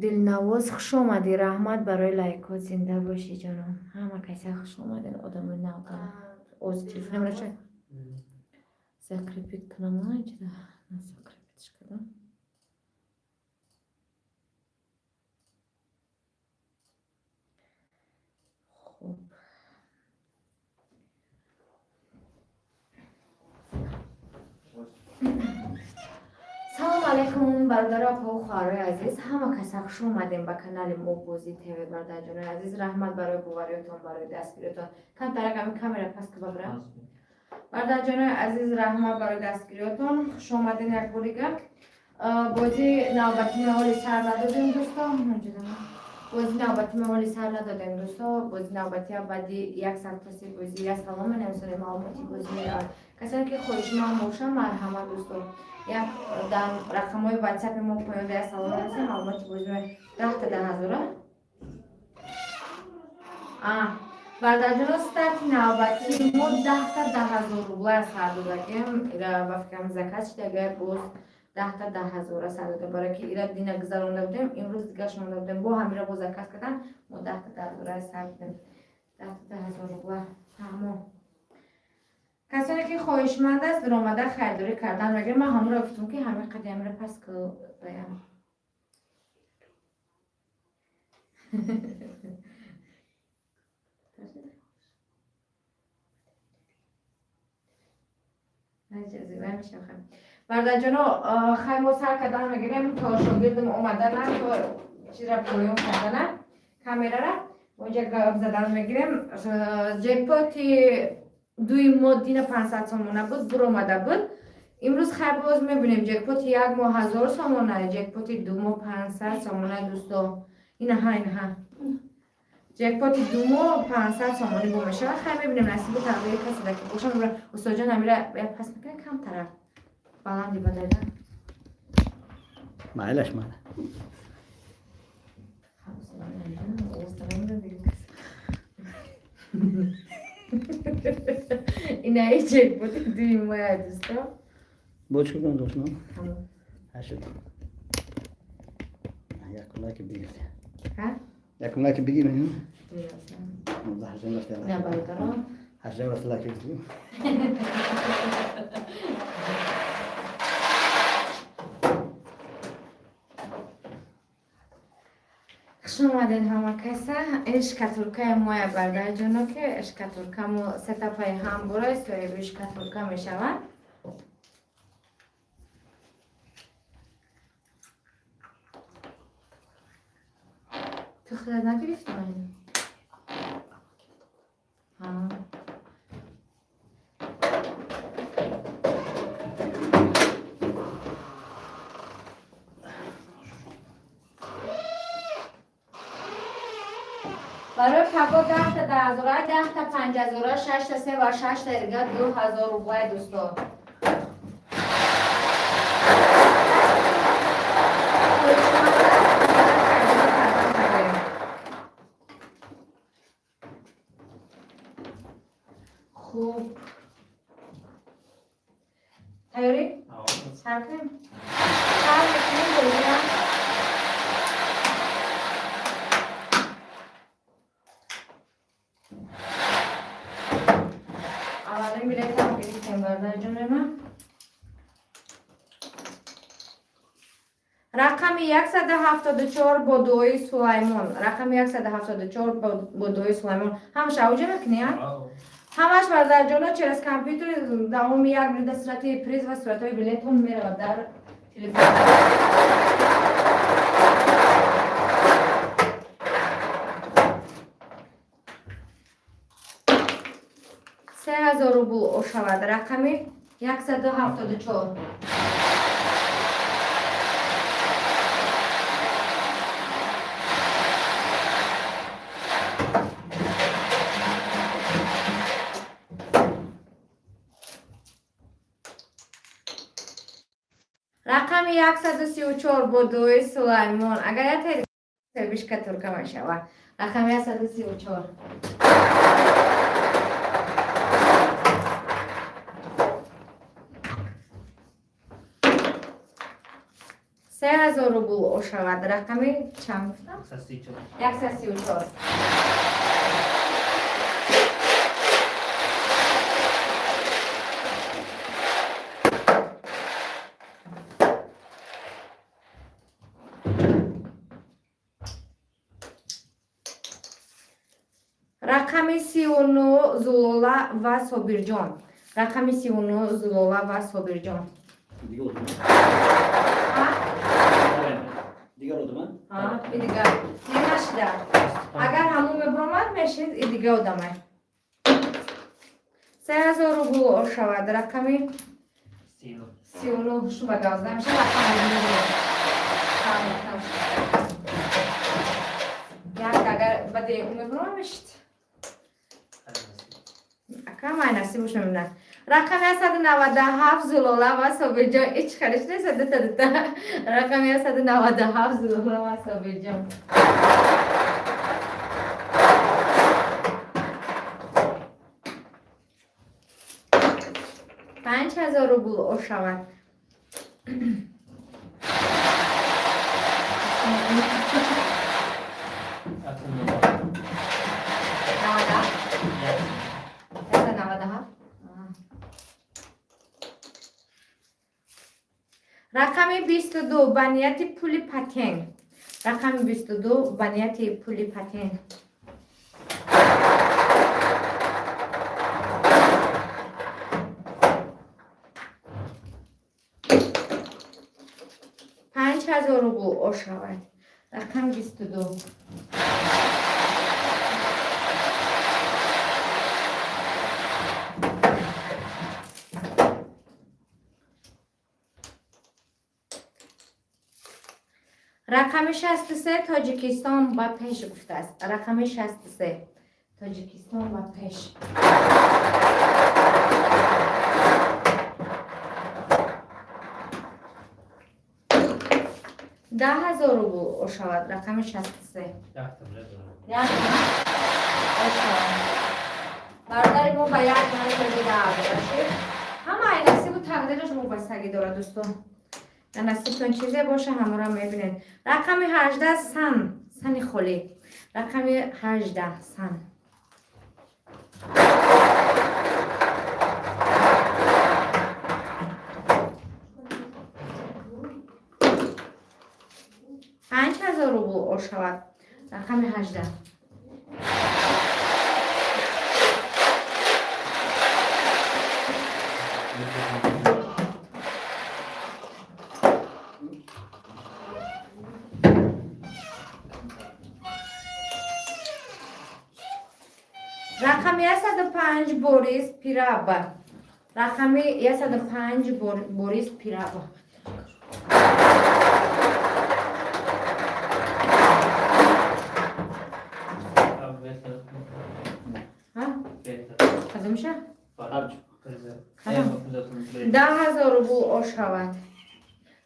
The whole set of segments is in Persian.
دلنواز خوش آمدی. رحمت برای لایکات. زنده باشی جانم. همه کسی خوش آمدین. آدم نو از تلفنم را چه سکریپیت کنم. نه چرا سکریپیتش کردم. خوب. سلام علیکم برادر اپا و خواهرای عزیز. همه کسی خوش اومدین به کانال موبوزی تیوی. برادر جان عزیز رحمت برای بوواریتون، برای دستگیریتون. کم ترکم کامera پس که ببرم. برادر جان عزیز رحمت برای دستگیریتون. خوش اومدین یک بار دیگه. بازی نوبتی موالی سر ندادیم دوستان. بازی نوبتی موالی سر ندادیم دوستان. بازی نوبتی بعدی یک ساعت پسی بازی یا سلام نمی‌سونه معلوماتی بازی میاد. کسانی که خودش ما موشن مرحمت دوستان. یا در رقم‌های واتساپ ما پیام سلام هستیم معلوماتی بازی میاد. 10 تا 10,000. برادر جان استارت نوبتی ما 10 تا 10,000 روبل سر دادیم. ایرا با فکرم زکات شده باز 10 تا 10,000 سر دادیم. برای که ایرا دینا گذرونده بودیم امروز دیگه شونده بودیم با همیرا با زکات کردن ما 10 تا 10,000 سر دادیم. 10 تا 10,000 روبل تمام. کسانی که خواهشمند است در آمده خریداری کردن مگر من همون را گفتم که همه قدم را پس که بایم. برادر جانو خیلی سر کردن میگیریم تا شاگردم اومدن تا چیز را پویون کردن کامیرا را اونجا گپ زدن میگیریم. جکپوتی دوی ماه دین 500 سامانه بود بر اومده بود. امروز خیلی باز میبینیم جکپوتی یک ماه 1000 سامانه، جکپوتی 2 ماه 500 سامانه دوستو. اینها جکپوتی 2 ماه 500 سامانه بو میشه. خیلی میبینیم نصیب تقدیر کسی ده که باشم. استاد جان امیره پس میکنه کم طرف بلندی بدایده معلش ماله اینا ای جکپوتی دوی ماه دوستو بوچ کن دوستم هشت یکم که بگیرد ها یکم که بگیریم نه هشتم رفته نه برادرم هشتم رفته لکی خوش اومدین همه کسا. این شکاتورکای موی برادر جانو که شکاتورکامو ستاپای هم برای سوی شکاتورکا میشود. تو خدا نگرفتی من؟ برای پگو 10 تا 10,000 10 تا 5,000 6 تا 3 و 6 تا دیگه 2,000 روبای دوستان. خوب تیاری؟ سر کنیم؟ سر کنیم بگیرم اولین بلیت هم گرفتیم برادر جون من. رقم 174 با دوی سلیمان. رقم 174 با دوی سلیمان همش اوجه میکنی ها؟ همش برادر جانو چرا از کامپیوتر دوام یک بلیت صورت پریز و صورت های بلیت هم میره در تلفن. 3,000 روبل شود. رقم 174. رقم 134 با دوی سلیمان. اگر یک تریبیش که ترکه می شود. رقم 134. 3000 روبل شود. رقمی چند گفتم؟ 134. رقم 39 زلولا و صابرجان. رقم 39 زلولا و صابرجان. دیگه oldu mu? دیگه oldu mu? دیگه نشده. اگر همون مبرمت میشید دیگه ادامه. 3000 روبل شود. رقم 39 شو به 12 میشه. رقم یک اگر بده اون مبرمت میشید. کم ای نصیبش نمیدن. رقم 197 زلولا و صابرجان. هیچ خریش نیست دتا. رقم 197 زلولا و صابرجان. 5000 روبل شود. رقم 22 بنیت پول پتن. رقم 22 بنیت پول پتن. پنج هزار روبل شود. رقم 22. رقم 63 تاجیکستان با پیش گفته است. رقم 63 تاجیکستان با پیش. ده هزار روبل شود. رقم 63. برادر ما باید همه این نصیب و تقدیرش مبستگی داره دوستان. در نصیبتون چیزی باشه همه را میبینید. رقم 18 سن خالی. رقم 18 سن. پنج هزار روبل شود. رقم 18. رقم 105 بوریس پیرابا. رقم 105 بوریس پیرابا. کدوم میشه؟ 10,000 روبل شود.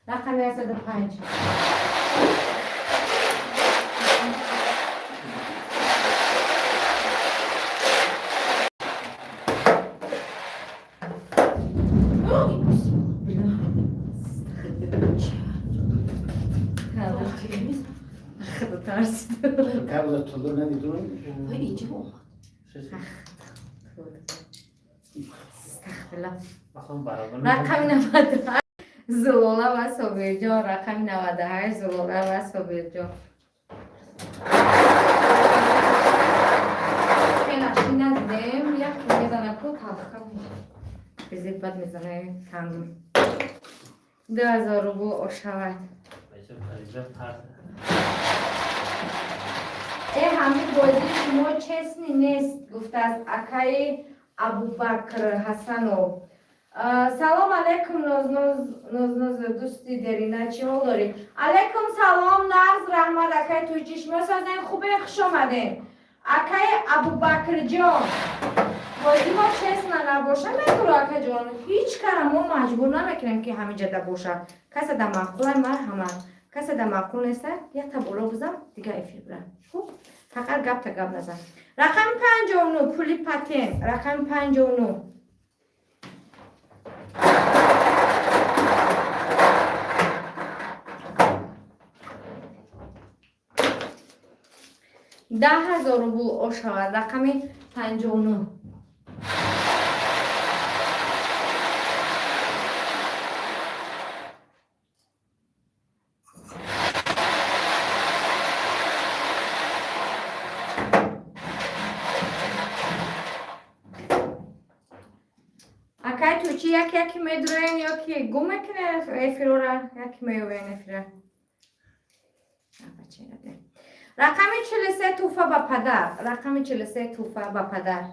رقم 105. Kablo tutulur ne diyor? اینجا اومد. رقم 98 زلولا و صابرجان. رقم 98 زلولا و صابرجان. خیلی ندیدیم. یک میزنه کو تلخ بزید بد میزنه کم. 2000 روبل شود. همین بازی شما چسنی نیست گفته از اکای ابوبکر حسنو. سلام علیکم نوز دوستی درینه چی حال داری؟ علیکم سلام نغز رحمت اکای توی چشمه سازن خوبه خوش آمدین. اکای ابوبکر جان بازی ما چسنه نباشه میگو اکای جان هیچ کارم ما مجبور نمیکنیم که همین جده باشه. کسی در مقبول مرحمت. کسی در معقول نیسته یک تبولا بزن دیگه افیر برن. خوب فقط گپ تا گپ نزن. رقم 59 پولی پتن. رقم 59. 10,000 روبل او شود. رقم 59. اکای تو چی یکی میدرین یا کی گم میکنه افیرورا یکی میوین افیرا. رقم 43 توفه با پدر. رقم 43 توفه با پدر.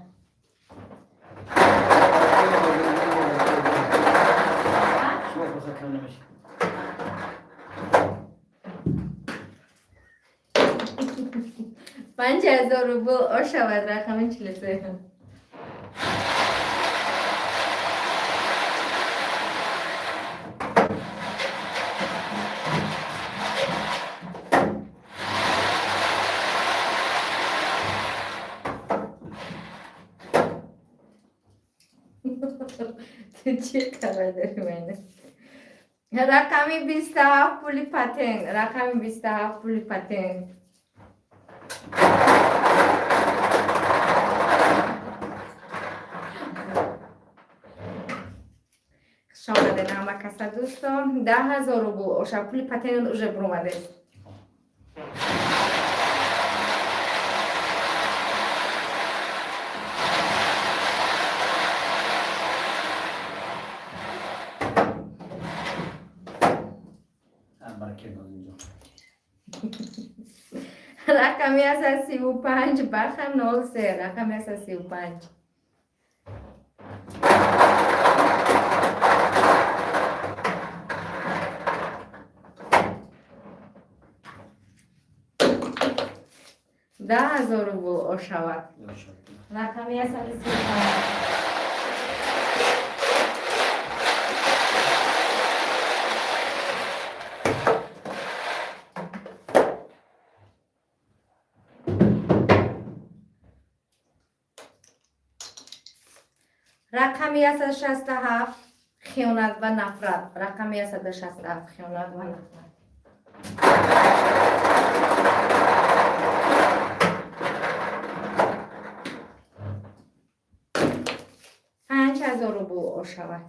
شما بخواه کم نمیشه 5,000 روبل او شود. رقم 43. تو چی خبر داری منه؟ رقم 27 پولی پتنگ. رقم 27 پولی پتنگ. خوش آمده نام کسا دوستان. 10,000 روبل اوشا پولی پتنگ اوژه برومده. برکه باز اینجا رقمی از 35 برخم 03. رقمی از 35. ده 10,000 روبل او شود. رقمی از 35. رقمی از 67 خیانت و نفرت. رقمی از 67 خیانت و نفرت. 5,000 روبل او شود.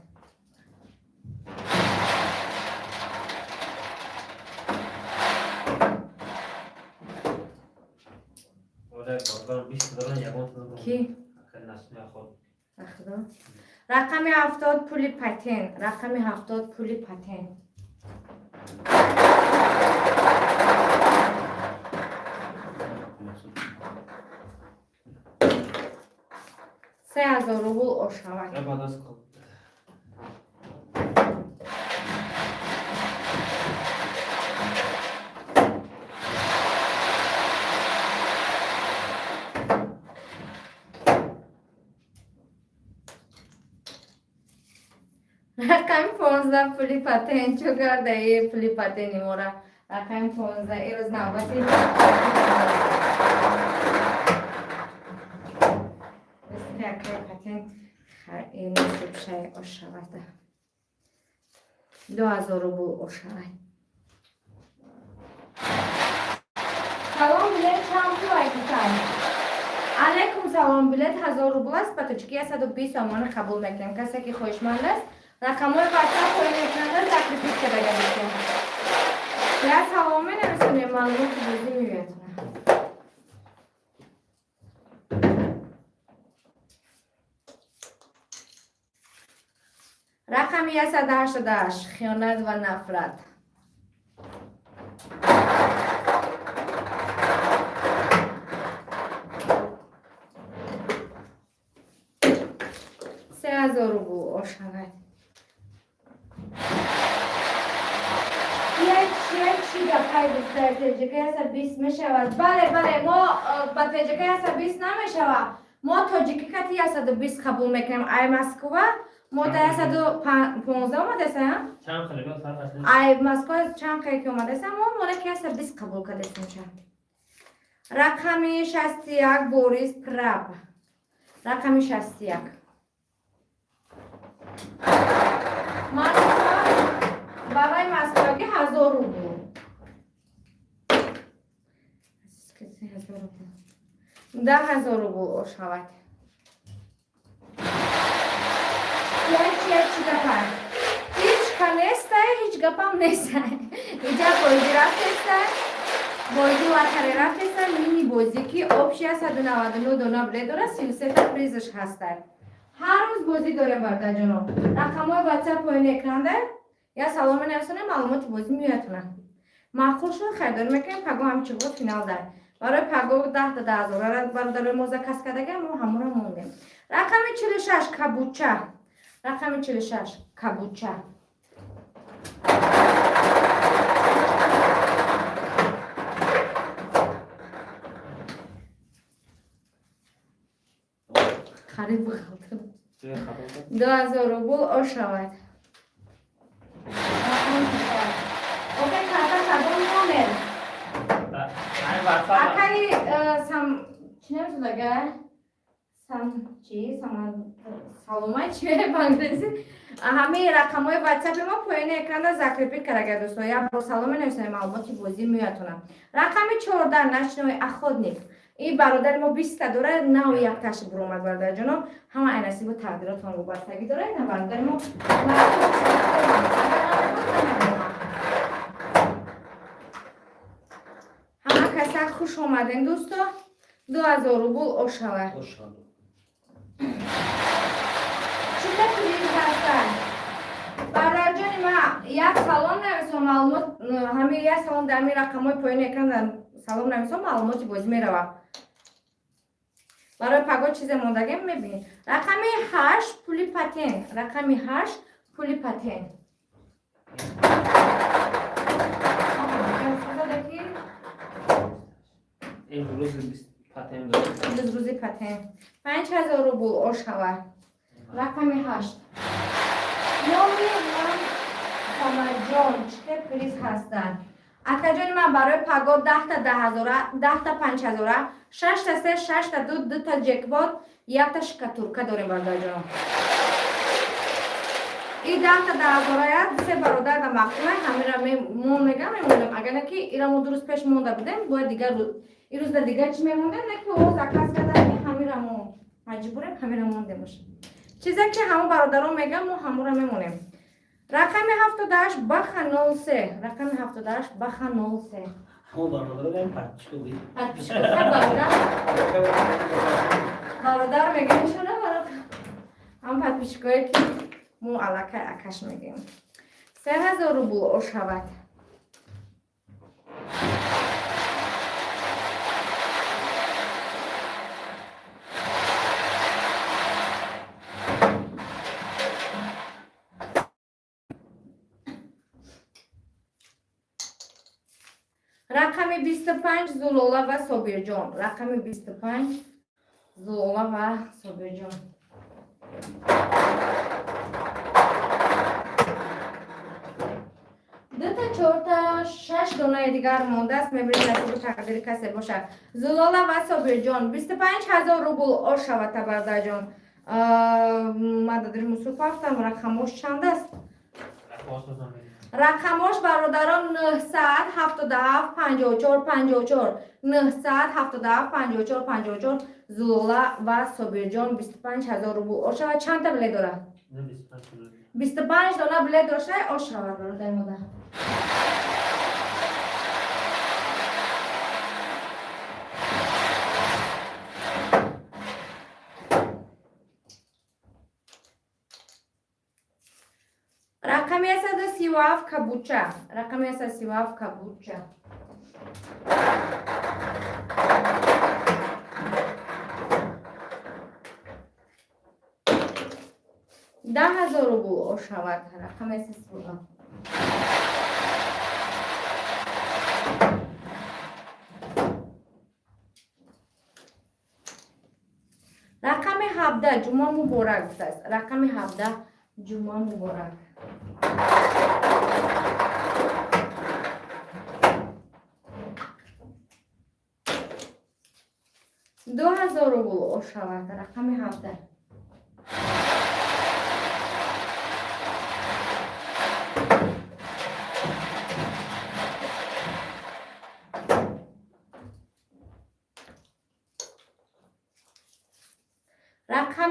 کی؟ رقم 70 پولی پتن. رقم 70 پولی پتن. 3,000 روبل او شود. رقم 15 پولی پتن. چو کرده ای پولی پتنی مورا. رقم 15 ای روز نوبتی بسیار پتن این نصیب شای او شود. 2,000 روبل او شود. سلام بلیت چند پول ایتان؟ علیکم سلام. بلیت 1000 روبل است. بطور 120 تومان قبول میکنم. کسی که خوشمند است رقم های واتساپ و اینترنت تکلیفی که بگه میکنم. یا سلامی نمیسونیم معلوم که بزی میبیتونم. رقمی 188 خیانت و نفرت. سه 3,000 روبل او شود. یک دقیقه استراتژیک هست 20 میشود. بله ما استراتژیک هست 20 نمیشود. ما تاجیکی کتی هست 20 قبول میکنیم. ای مسکو ما در 115 اومده سیم. چند خیلی فرق است. ای مسکو چند خیلی اومده سیم. ما مونه که هست 20 قبول کرده سیم. رقمی 61 بوریس پراب. رقمی 61. برای مسکوگی 1000 روبل. 10,000 روبل شود. هیچ گپا نیست، هیچ گپام نیست. اینجا بازی رفته بازی واتر رفته مینی بازی که آبشی 199 دونه بله داره 33 تا پریزش هسته. هر روز بازی داره برده جنو. رقمای واتساپ پایین اکران ده یا سلام نرسونه معلومات بازی میاتونه. ما خوش رو خریدار میکنیم پگو همچه بود فینال ده. برای پگو 10 تا 10,000 برادر موزه کس کردگه ما همون رو موندیم. رقم 46 کبوچه. رقم 46 کبوچه. خرید بخواد 2,000 روبل آ شود. اوکی کارتا شدون نامل اکایی چی نمیتون لگه؟ سلامه چیه بانگلیسی؟ همه رقم های واتساپ ما پایین اکران ذکر پیر کرده دوستان یا با سلامه نوشتن معلوماتی بازی میاتونم. رقم 14 نشنوی اخود نیک این برادر ما 20 تا داره نه یک تاش برومد برادر جنو همه نصیب و تقدیراتون رو بستگی داره نه برادر ما همه کسی خوش آمدین دوستان 2,000 روبل آشوه چیزا پلیز هستن برادر جانی ما یک سلام نویسم معلومات همه یک سلام در می رقم های پایین اکران سلام نویسم معلوماتی بازی میروه برای پگاه چیز موندگی میبینید رقم 8 پولی پتن رقم 8 پولی پتن روزی پتن 5,000 روبل آشوه رقم 8 نامی من سامرجان چه پریز هستن اکا جانی من برای پگاه 10 تا 10,000 10 تا 5,000 6 تا 3 6 تا 2 تا جکبات یک تا شکتورکه داریم برادر جان این 10 تا 10,000 سه برادر در مقدمه همه را میمونم اگر نکی ایرا ما درست پیش مونده بودیم باید دیگر این روز دیگر چی میمونده نکی او زکاس کردن همه را ما مجبوریم همه را مونده باشیم چیزی که همه برادران میگم ما همه را میمونیم رقم 78 بخ 03 رقم 78 بخ 03 همون برادر داریم پرچکوی پرچکوی برادر میگیم شده برادر هم پرچکوی که مو علاقه اکش میگیم 3,000 روبل او شود رقم 25 زلولا و صابرجان رقم 25 زلولا و صابرجان دو تا 4 تا 6 دونه دیگر مونده است میبینید نصیب تقدیر کسی باشه زلولا و صابرجان 25,000 روبل آ شود برادر جان مدد مصروف هستم رقمش چند است رقمش برادران 977 54 54 977 54 54 زلولا و صابرجان 25,000 روبل آشوا چند تا بله داره 25 دونه بله داشته آشوا برادر مادر رقم 137 کبوچه رقم 137 کبوچه ده 10,000 روبل شود رقم 137 رقم 17 جمعه مبارک است رقم 17 جمعه مبارک 2,000 روبل شود رقم 17 2,000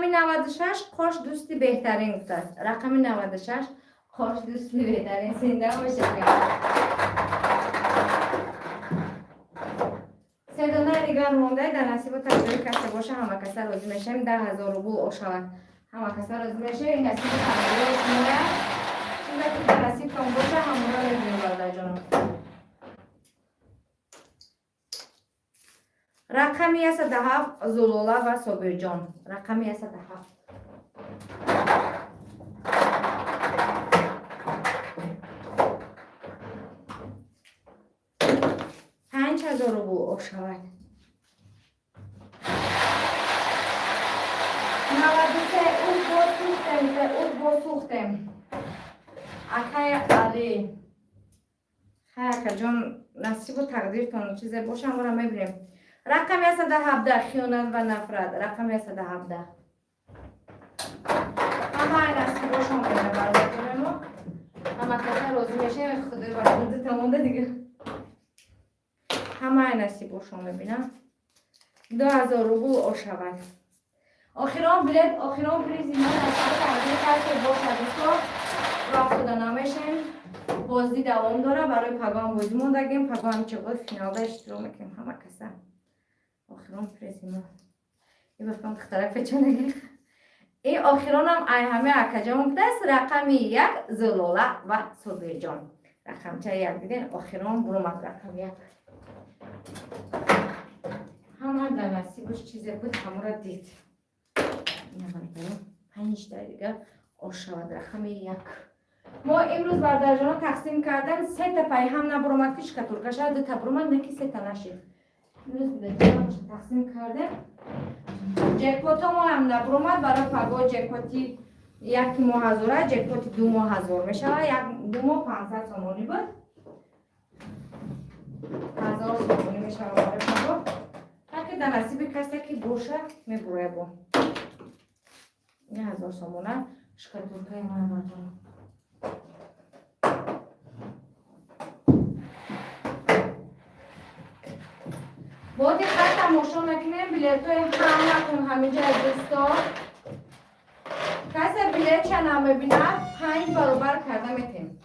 رقم 96 کاش دوستی بهترین گفته است. رقم 96 کاش دوستی بهترین. زنده باشه. سه دانه دیگر مونده در نصیب تقدیر کسی باشه همه کسی راضی میشیم. 10,000 روبل آشود همه کسی راضی میشه. این نصیب تقدیر شماره چیزی که در نصیب کن باشه همون رو میبینیم برادر جانم. رقمی است 7 زلاله و صابر جان. رقمی است 7. $5,000 روبل شود. 93 اون با سوختم. اکای علی. خیلی جان نصیب و تقدیرتان چیزی باشه همون رو میبینیم. رقمی است 17 خیانت و نفرت. رقمی است 17. همه نصیب باشه میبینه برای ما. همه کسی راضی میشه خودی برای تمونده دیگه. همه نصیب باشه میبینم. 2,000 روبل شود. آخران بلیت زیمان نصیب تقدیر کرد باشه دوستا را خدا نمیشن. بازی دوام داره برای پگام بازی موندگیم. پگام چه بود فینال اشتراک میکنیم همه کسا. آخران پریزیما این بفهم اختراف چه نگیر. این آخران هم همه اکجام دست رقمی 1 زلاله و صبح جان. رقم چه 1 دیدین آخران برومد رقم 1. همه در نصیبش چیزی بود همه را دید. این همه بریم 5 دیگه آشود رقم 1. ما امروز برادر جان تقسیم کردن 3 تا پای هم نبرومد پیش کتور کشد 2 تا برومد نکی 3 تا نشید. امروز برادر تقسیم کردن جکپوت ما هم نبرومد برای پگا جکپوتی 1 ماه هزاره جکپوتی 2 ماه هزار میشه 2 ماه 500 سامانی بود 1000 سامانی میشه برای پگا تاکه در نصیب کسی که باشه میبروه با این 1000 سامانه شکتور که من بردارم. با دقت تماشا میکنیم بلیت های همه همینجا دوستا کسی بلیت چه نمیبینه 5 برابر کرده میتیم.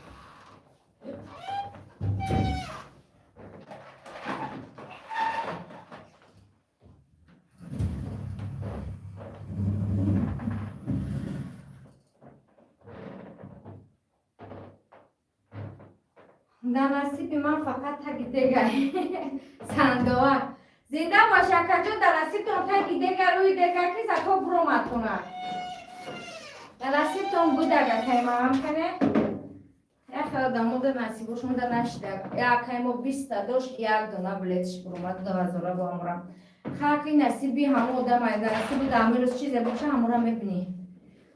در نصیب من فقط تک دیگر سندوه زنده باشه کجا در نصیب تون تک دیگر روی دیگر که زکا برومد کنه در نصیب تون بود اگر کهیمه هم کنه یک دمو در نصیبشون در نشده یک کهیمه 20 داشت 1 دونه بلیتش برومد 2000 با امورم خاکی نصیبی همو در نصیب در روز چیزی باشه همورم میبینی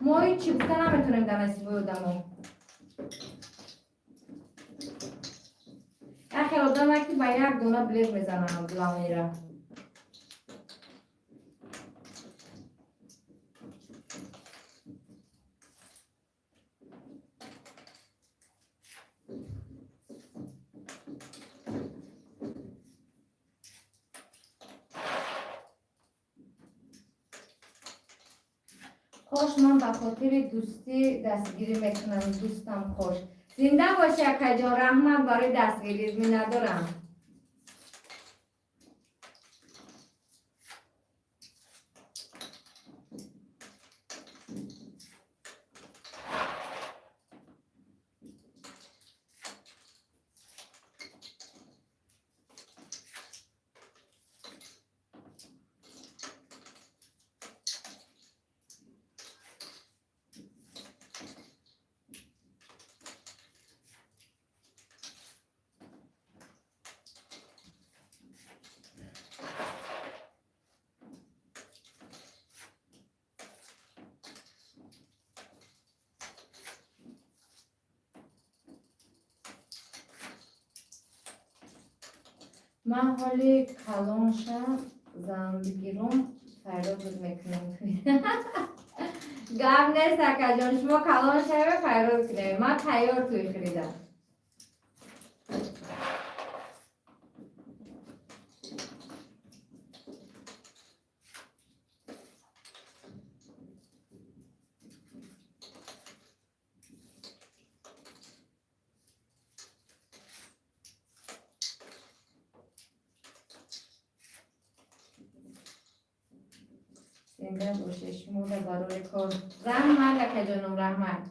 ما هیچی بکن نمیتونیم در نصیب دمو اخی آدم که با 1 دونه بلیت میزنن بلا میره خوش من به خاطر دوستی دستگیری میکنم دوستم خوش زنده باشه کجا رحمت برای دستگیری می ندارم من حالی کلان شم زن بگیرم فیروز میکنم گم نیست اکا جان شما کلان شوه فیروز کنیم من تیار توی خریدم زنده باشش موده برای کار رحمت اکا جانم رحمت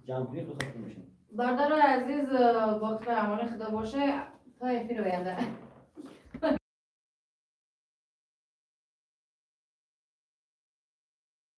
جمع کنی خود میشین. برادر عزیز وقت امان خدا باشه تا افیر آینده